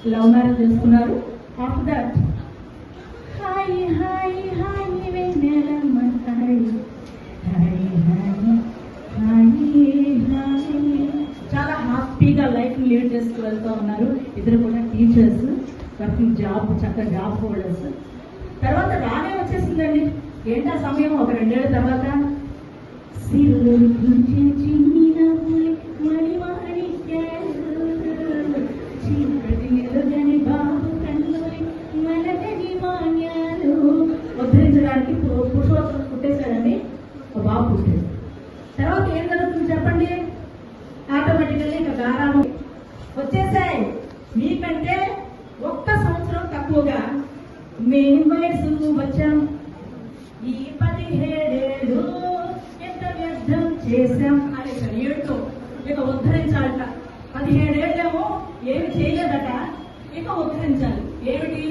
Love marriage చేసుకున్నారు. After that hi hi hi Vennelamma hi hi hi hi చాలా హ్యాపీగా life lead చేస్తూ వెళ్తూ ఉన్నారు. ఇద్దరు కూడా టీచర్స్, వర్కింగ్ జాబ్, చక్కగా జాబ్ హోల్డర్స్. తర్వాత రానే వచ్చేసిందండి. ఏంటా సమయం? ఒక 2 ఏళ్ళ తర్వాత ఉద్ధరించడానికి పురుషోత్తరం పుట్టేశాడండి. ఒక బాబు పుట్టాడు. తర్వాత ఏం జరుగుతుంది చెప్పండి? ఆటోమేటికల్లీ ఇక గారాలు వచ్చేసాయి. మీకంటే 1 సంవత్సరం తక్కువగా మేము వయసు వచ్చాం. ఈ 17 ఏళ్ళు ఎంత వ్యర్థం చేశాం అనే ఏడుతో ఇక ఉద్ధరించాలట. 17 ఏళ్ళేమో ఏమి చేయలేదట, ఇక ఉద్ధరించాలి. ఏమిటి?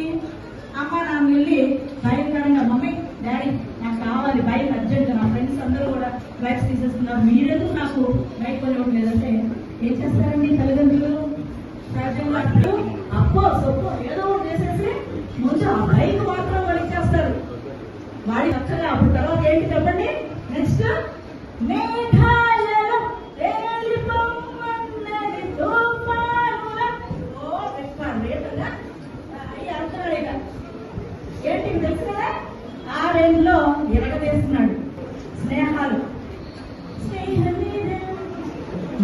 అమ్మ నాన్న వెళ్ళి భయంకరంగా మమ్మీ డాడీ నాకు కావాలి బైక్ అర్జెంట్, నా ఫ్రెండ్స్ అందరూ కూడా బైక్స్ తీసేస్తున్నారు, మీరెందుకు నాకు బైక్ కొనివ్వడం లేదంటే ఏం చేస్తారండి తల్లిదండ్రులు? సహజంగా అప్పో సొప్పో ఏదో చేసేసి ముందు ఆ బైక్ మాత్రం వాళ్ళు ఇచ్చేస్తారు. వాడి చక్కగా అప్పుడు తర్వాత ఏంటి చెప్పండి? నెక్స్ట్ మేఘాలలో తేలిపొమ్మన్నది తుఫానుల ఓ రేటగా అయ్యి అంటున్నాడు. ఇక ఏంటి తెలుసు కదా, ఆ రేంజ్ లో ఎరగదీస్తున్నాడు. స్నేహాలు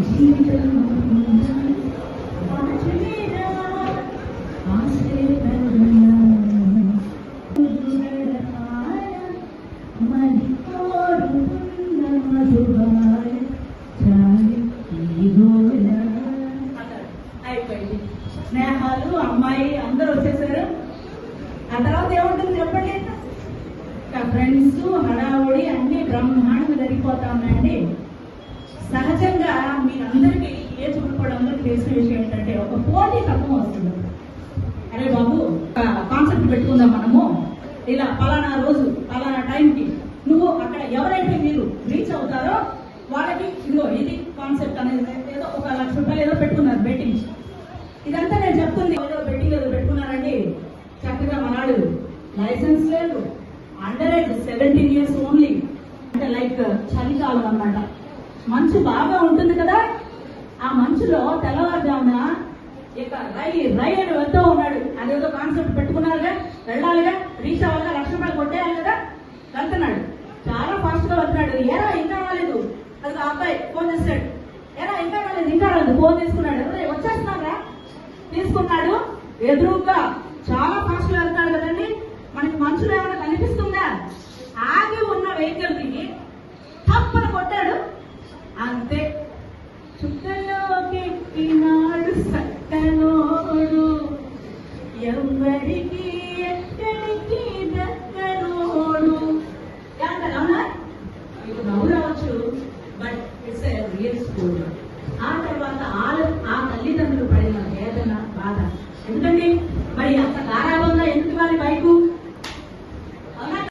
జీవితం అయిపోయింది. స్నేహాలు, అమ్మాయి అందరూ వచ్చేసారు. ఆ తర్వాత ఏముంటుంది చెప్పండి? ఫ్రెండ్స్, హడావుడి అన్ని బ్రహ్మాండంగా జరిగిపోతా ఉన్నాయండి. సహజంగా మీరందరికీ ఏజ్ కూడా అందరికీ తెలిసిన విషయం ఏంటంటే ఒక పోటీ తత్వం వస్తుంది. అరే బాబు కాన్సెప్ట్ పెట్టుకుందాం మనము, ఇలా పలానా రోజు పలానా టైంకి నువ్వు అక్కడ ఎవరైతే మీరు రీచ్ అవుతారో వాళ్ళకి ఇదిగో ఇది కాన్సెప్ట్ అనేది ఏదో 1 లక్ష రూపాయలు ఏదో పెట్టుకున్నారు బెట్టింగ్. ఇదంతా నేను చెప్తుంది ఏదో బెట్టింగ్ ఏదో పెట్టుకున్నారండి. చక్కగా మనాడు లైసెన్స్ లేదు, అండర్ ఏజ్ 17 years ఓన్లీ. అంటే లైక్ చలికాలం అన్నమాట. మంచు బాగా ఉంటుంది కదా, ఆ మంచులో తెల్లవారుజామున ఇక రై అని వెళ్తూ ఉన్నాడు. అదేదో కాన్సెప్ట్ పెట్టుకున్నారుగా, వెళ్ళాలిగా, రీచ్ అవ్వాలిగా, 1 లక్ష రూపాయలు కొట్టేయాలి కదా, వెళ్తున్నాడు. చాలా ఫాస్ట్ గా వెళ్తున్నాడు. ఏరా ఇంకా రాలేదు, అది ఆ అబ్బాయి ఫోన్ చేస్తాడు. ఏరా ఇంకా రాలేదు, ఇంకా రాలేదు, ఫోన్ తీసుకున్నాడు. వచ్చేస్తున్నారా? తీసుకున్నాడు. ఎదురుగా చాలా ఫాస్ట్ గా వెళ్తున్నాడు కదండి. మనకి మంచులో ఏమైనా కనిపిస్తుందా? ఆగి ఉన్న వెహికల్ దిగి తప్పని కొట్టాడు. అంతే, చుక్కలోకి ఎక్కినాడు సక్కనోడు, ఎవరికి ఎక్కడికి దక్కనోడు. అవునా? మీకు నవ్వు రావచ్చు, but it's a real story. ఆ తర్వాత ఆ తల్లిదండ్రులు